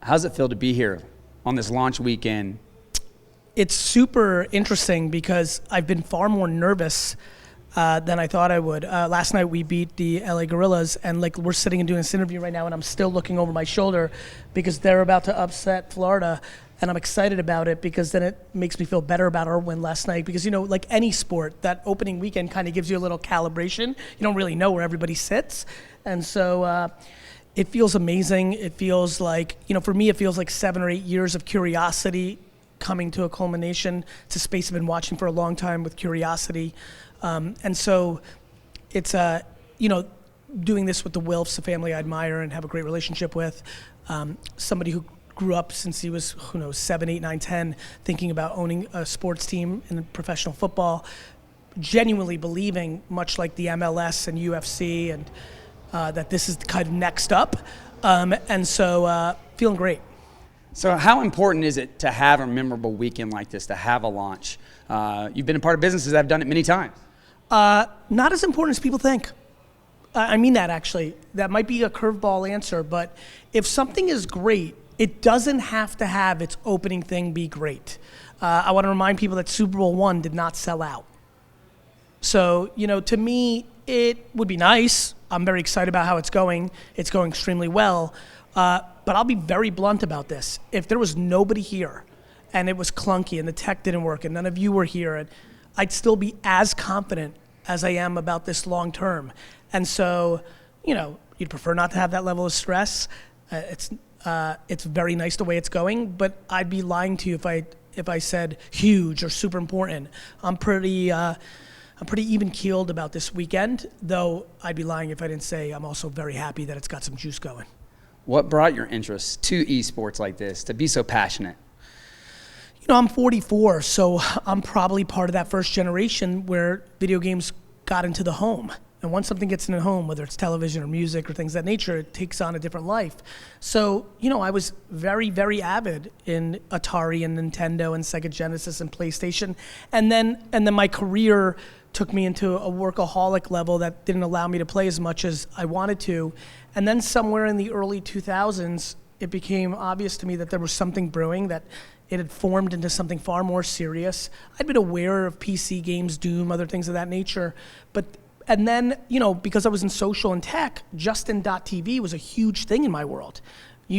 How's it feel to be here on this launch weekend? It's super interesting because I've been far more nervous than I thought I would. Last night we beat the LA Gorillas, and like we're sitting and doing this interview right now, and I'm still looking over my shoulder because they're about to upset Florida, and I'm excited about it because then it makes me feel better about our win last night. Because like any sport, that opening weekend kind of gives you a little calibration. You don't really know where everybody sits, and so it feels amazing. It feels like for me, it feels like 7 or 8 years of curiosity coming to a culmination. It's a space I've been watching for a long time with curiosity. And so it's, doing this with the Wilfs, a family I admire and have a great relationship with, somebody who grew up since he was, 7, 8, 9, 10, thinking about owning a sports team in professional football, genuinely believing, much like the MLS and UFC, and that this is kind of next up. And so feeling great. So how important is it to have a memorable weekend like this, to have a launch? You've been a part of businesses that have done it many times. Not as important as people think. I mean that, actually. That might be a curveball answer, but if something is great, it doesn't have to have its opening thing be great. I want to remind people that Super Bowl I did not sell out. So, to me, it would be nice. I'm very excited about how it's going. It's going extremely well. But I'll be very blunt about this. If there was nobody here and it was clunky and the tech didn't work and none of you were here, I'd still be as confident as I am about this long term. And so, you'd prefer not to have that level of stress. It's very nice the way it's going, but I'd be lying to you if I said huge or super important. I'm pretty even keeled about this weekend, though I'd be lying if I didn't say I'm also very happy that it's got some juice going. What brought your interest to esports like this, to be so passionate? I'm 44, so I'm probably part of that first generation where video games got into the home. And once something gets in the home, whether it's television or music or things of that nature, it takes on a different life. So, I was very, very avid in Atari and Nintendo and Sega Genesis and PlayStation. And then my career took me into a workaholic level that didn't allow me to play as much as I wanted to. And then somewhere in the early 2000s, it became obvious to me that there was something brewing, that it had formed into something far more serious. I'd been aware of PC games, Doom, other things of that nature. And then, because I was in social and tech, Justin.tv was a huge thing in my world.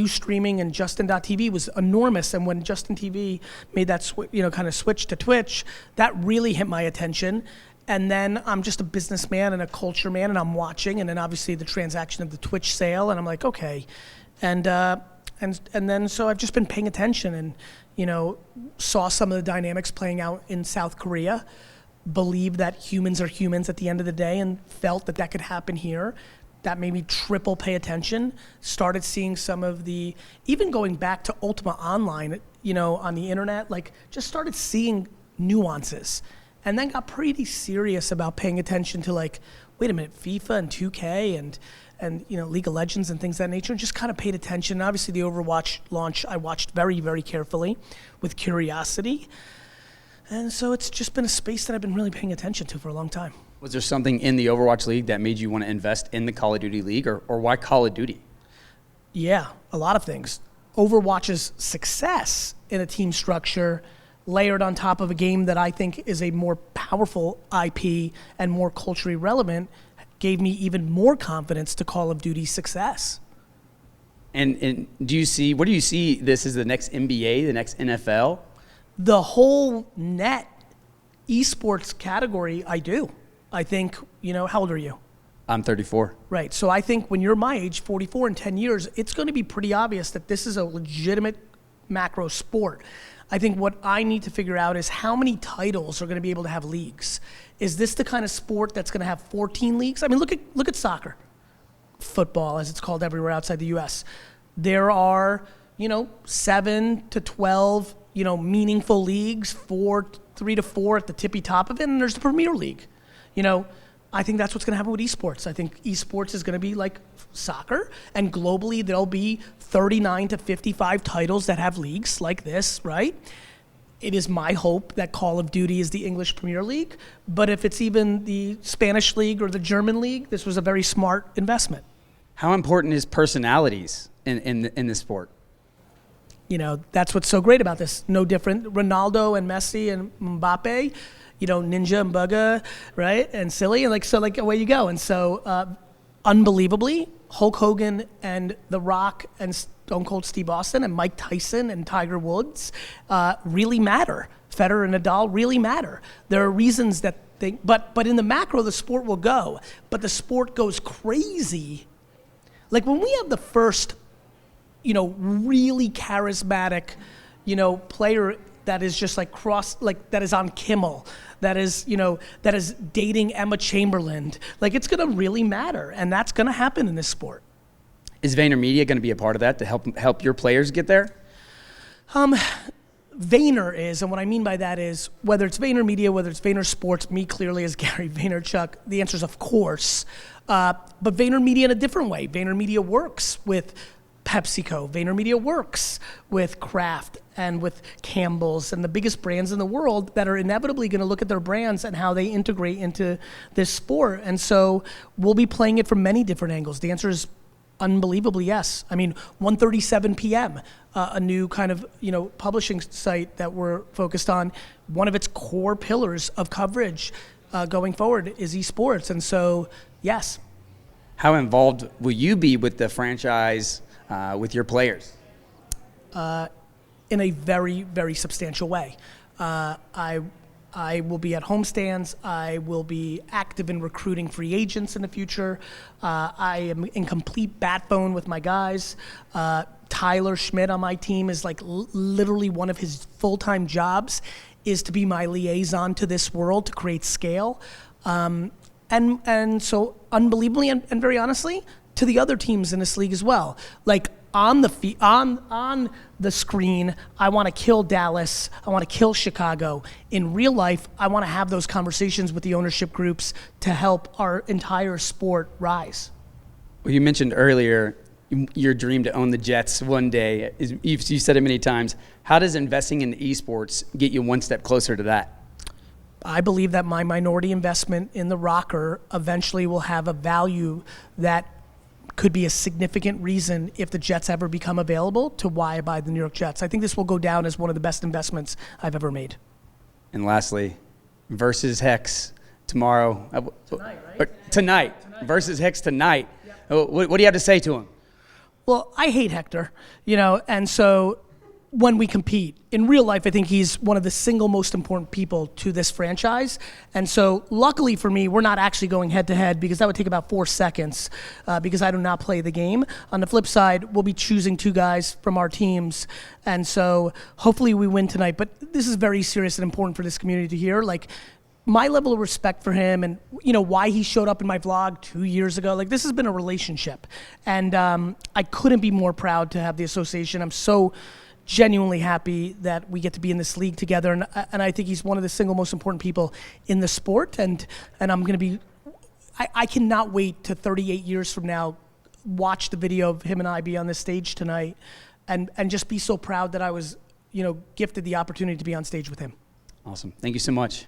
Streaming and Justin.tv was enormous. And when Justin TV made that kind of switch to Twitch, that really hit my attention. And then I'm just a businessman and a culture man, and I'm watching, and then obviously the transaction of the Twitch sale, and I'm like, okay. And then so I've just been paying attention and, saw some of the dynamics playing out in South Korea, believed that humans are humans at the end of the day, and felt that could happen here. That made me triple pay attention, started seeing some of even going back to Ultima Online, on the internet, just started seeing nuances. And then got pretty serious about paying attention to wait a minute, FIFA and 2K and League of Legends and things of that nature, and just kind of paid attention. And obviously the Overwatch launch I watched very, very carefully with curiosity. And so it's just been a space that I've been really paying attention to for a long time. Was there something in the Overwatch League that made you want to invest in the Call of Duty League, or why Call of Duty? Yeah, a lot of things. Overwatch's success in a team structure layered on top of a game that I think is a more powerful IP and more culturally relevant gave me even more confidence to Call of Duty's success. And what do you see this as the next NBA, the next NFL? The whole net eSports category, I do. I think, how old are you? I'm 34. Right. So I think when you're my age, 44 in 10 years, it's going to be pretty obvious that this is a legitimate macro sport. I think what I need to figure out is how many titles are going to be able to have leagues. Is this the kind of sport that's going to have 14 leagues? I mean, look at soccer, football, as it's called everywhere outside the U.S. There are, 7 to 12, meaningful leagues, 3 to 4 at the tippy top of it, and there's the Premier League. I think that's what's going to happen with esports. I think esports is going to be like soccer, and globally there'll be 39 to 55 titles that have leagues like this, right? It is my hope that Call of Duty is the English Premier League, but if it's even the Spanish League or the German League, this was a very smart investment. How important is personalities in this sport? That's what's so great about this. No different. Ronaldo and Messi and Mbappe, Ninja and Bugga, right? And Silly, and away you go. And so, unbelievably, Hulk Hogan and The Rock and Stone Cold Steve Austin and Mike Tyson and Tiger Woods really matter. Federer and Nadal really matter. There are reasons that but in the macro, the sport will go. But the sport goes crazy. Like when we have the first, really charismatic, player that is just that is on Kimmel, that is dating Emma Chamberlain. It's going to really matter, and that's going to happen in this sport. Is Vaynermedia going to be a part of that to help your players get there? Vayner is, and what I mean by that is whether it's Vaynermedia, whether it's Vaynersports, me clearly as Gary Vaynerchuk, the answer is of course. But Vaynermedia in a different way. Vaynermedia works with PepsiCo. Vaynermedia works with Kraft and with Campbell's and the biggest brands in the world that are inevitably going to look at their brands and how they integrate into this sport. And so we'll be playing it from many different angles. The answer is unbelievably yes. 1:37 p.m., a new kind of publishing site that we're focused on. One of its core pillars of coverage going forward is eSports, and so yes. How involved will you be with the franchise, with your players? In a very, very substantial way. I will be at homestands. I will be active in recruiting free agents in the future. I am in complete bat phone with my guys. Tyler Schmidt on my team is literally one of his full-time jobs is to be my liaison to this world to create scale. And so unbelievably and very honestly, to the other teams in this league as well. On the screen, I want to kill Dallas. I want to kill Chicago. In real life, I want to have those conversations with the ownership groups to help our entire sport rise. Well, you mentioned earlier your dream to own the Jets one day. You said it many times. How does investing in esports get you one step closer to that? I believe that my minority investment in the ROKKR eventually will have a value that could be a significant reason if the Jets ever become available to why I buy the New York Jets. I think this will go down as one of the best investments I've ever made. And lastly, versus Hicks tomorrow. Tonight, right? Tonight. Versus Hicks tonight. Yep. What do you have to say to him? Well, I hate Hector, and so when we compete, in real life, I think he's one of the single most important people to this franchise. And so luckily for me, we're not actually going head to head because that would take about 4 seconds because I do not play the game. On the flip side, we'll be choosing 2 guys from our teams. And so hopefully we win tonight. But this is very serious and important for this community to hear. My level of respect for him and, why he showed up in my vlog 2 years ago, this has been a relationship. And I couldn't be more proud to have the association. I'm so genuinely happy that we get to be in this league together, and I think he's one of the single most important people in the sport, and I'm going to be, I cannot wait to 38 years from now, watch the video of him and I be on this stage tonight, and just be so proud that I was, gifted the opportunity to be on stage with him. Awesome. Thank you so much.